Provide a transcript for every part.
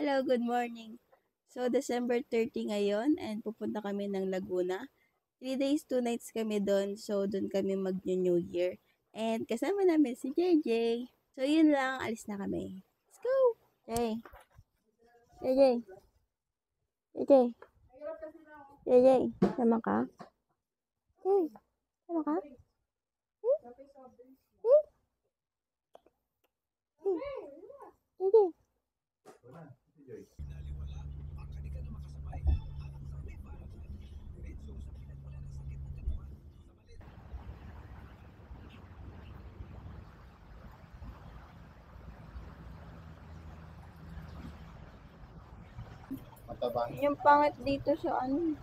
Hello, good morning. So, December 30 ngayon and pupunta kami ng Laguna. 3 days, 2 nights kami doon. So, doon kami mag-New Year. And kasama namin si JJ. So, yun lang. Alis na kami. Let's go! Jay. JJ. JJ. JJ. Sama ka? Jay. Sama ka? JJ. Yung pangit dito sa ano.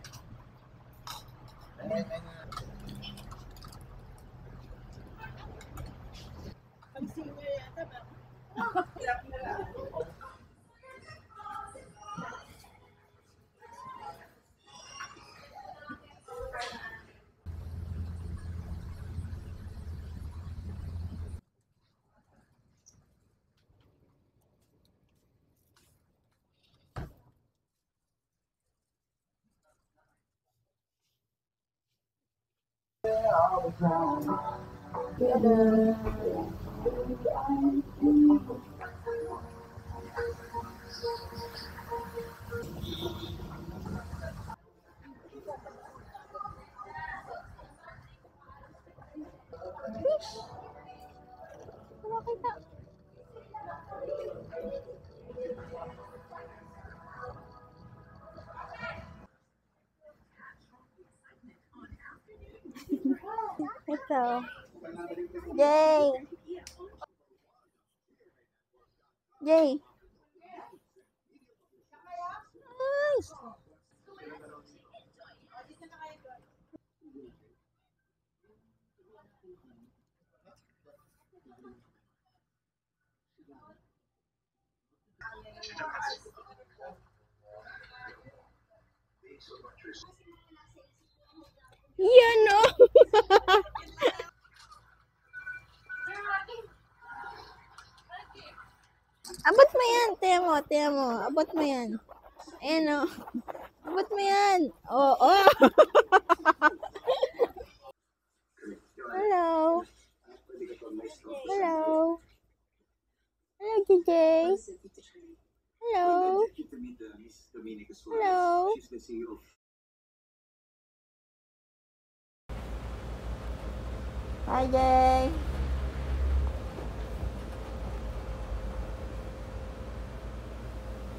Nakita. Ito. Jay. Jay. Ay. Yan o. Abot mo yan. Tiyan mo. Abot mo yan. Ayan o. Abot mo yan. Oo. Hello. Hello. Hello, JJ. Hello. Hello. Hi, Jay.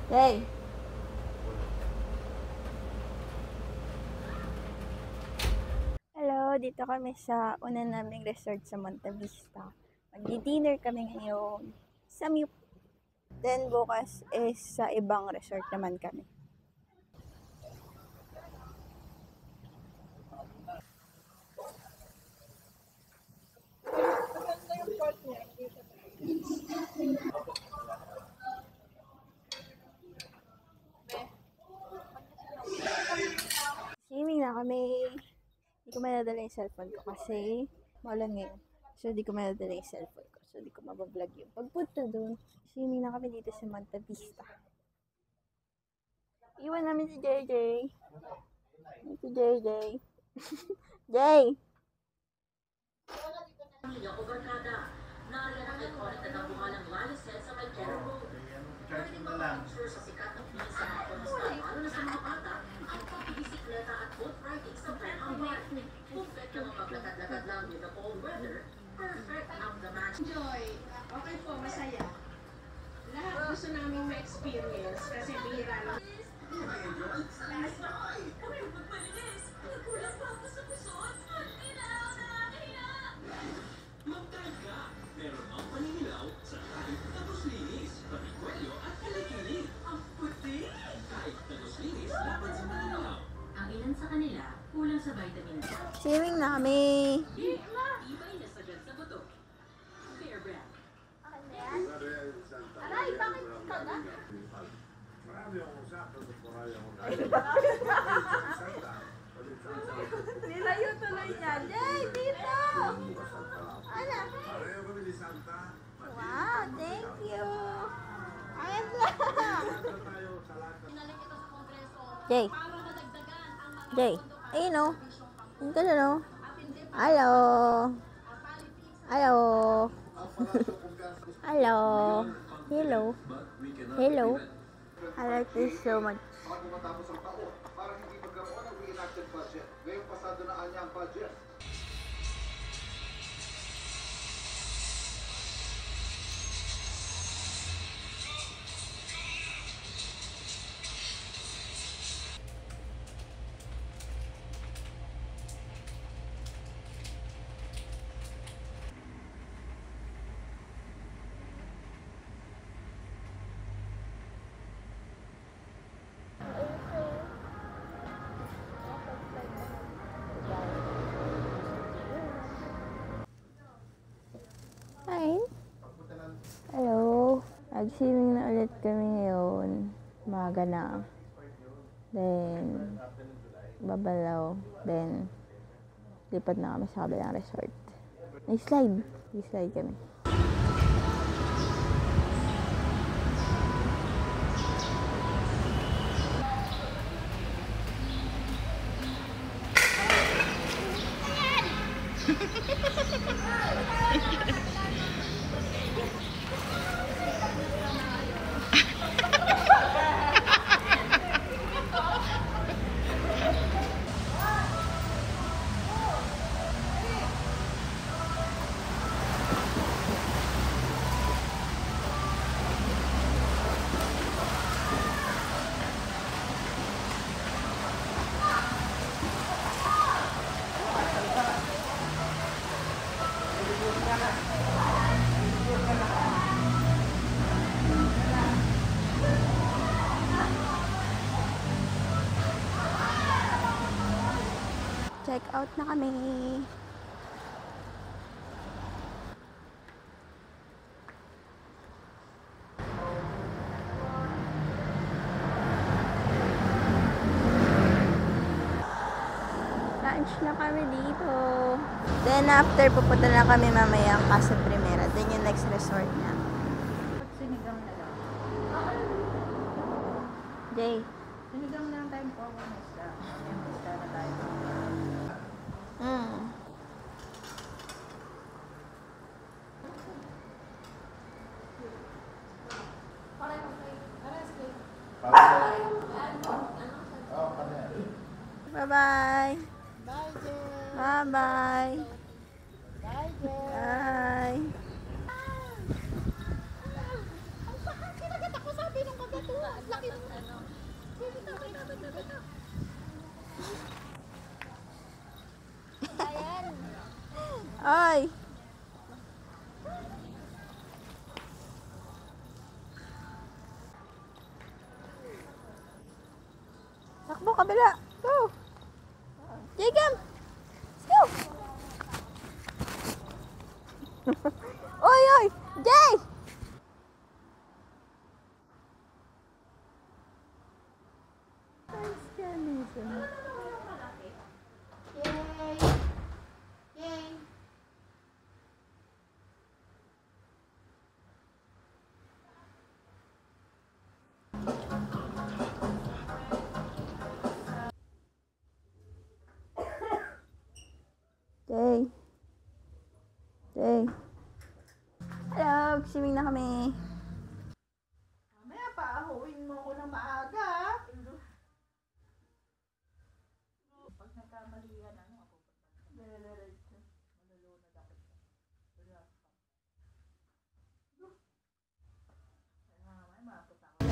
Jay. Hello, dito kami sa una naming resort sa Monte Vista. Magdi-dinner kami ngayon sa Mute. Then bukas is sa ibang resort naman kami. Swimming na kami. Hindi ko madadala yung cellphone ko kasi maulan ngayon. So, hindi ko madadala yung cellphone ko. So, hindi ko mabablog yung pagpunta doon. Swimming na kami dito sa Monte Vista. Iwan namin si JJ. Si JJ. Jay! Enjoy. Okay po, masaya. Lahat gusto namin ma-experience kasi bihira lang. Ang ilan sa kanila kulang sa vitamin D. Swimming na kami. Iba'y nasagad sa buto. Fair brand. Aray, bakit ka na? Nilayo tuloy niya. Jay, dito! Ano? Wow, thank you. Ayos lang. Jay. Jay. Ayun o. Ayun ka na o. Hello. Hello. Hello. Hello. Hello. I like this so much. Bago matapos ang taon, para hindi magkaroon ng reenacted budget. Ngayong pasado na anya ang budget. Hi. Hello. Nag-swimming na ulit kami ngayon. Umaga na. Then, babalaw. Then, lipat na kami sa kabilang resort. Nag-slide. Nag-slide kami. Check out na kami. Lunch na kami dito. Then after, pupunta na kami mamaya ang Casa Primera. Then yung next resort na. Sinigang na lang. Jay. Sinigang na lang tayo po ako na isda. May isda na tayo. Mm. Bye-bye. Bye-bye. Bye. Ay. Takbo kabila. Go. Jacob. Let's go. Oy, oy. Jay. Jay. Jay. Hello, swimming na kami. Mamaya paahuin mo ko ng maaga. Pag nagkamalihan, ano ako? Malulunod ako. Mamaya mapunta ako.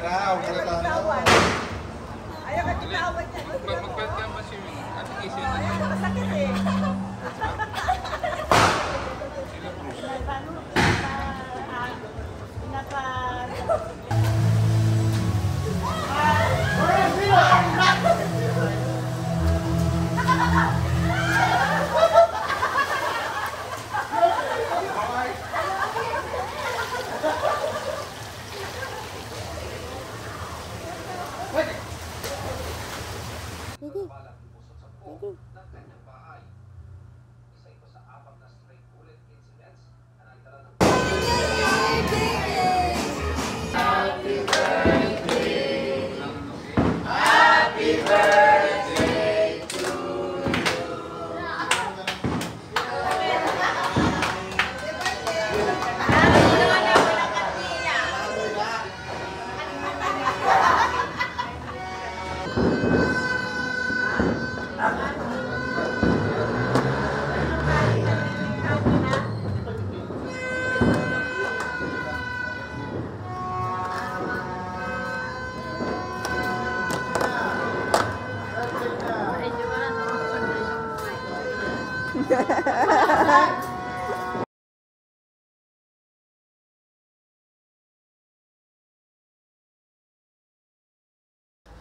na, huwag ka na Bitawan. Ayaw ka bitawan niya. Magpalit ka ba siya? Ano kasi yun? Ayaw, masakit eh.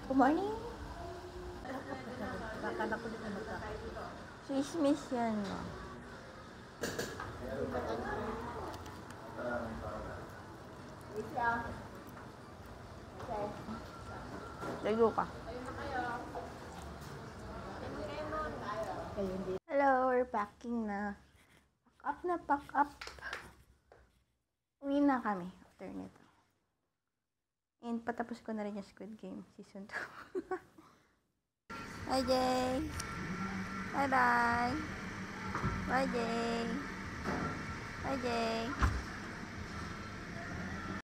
Good morning. Chismis yan mo. Lago ka. Hello, we're packing na. Pack up. Uwi na kami after nito. And patapos ko na rin yung Squid Game Season 2. Bye, Jay! Bye-bye! Bye, Jay! Bye, Jay!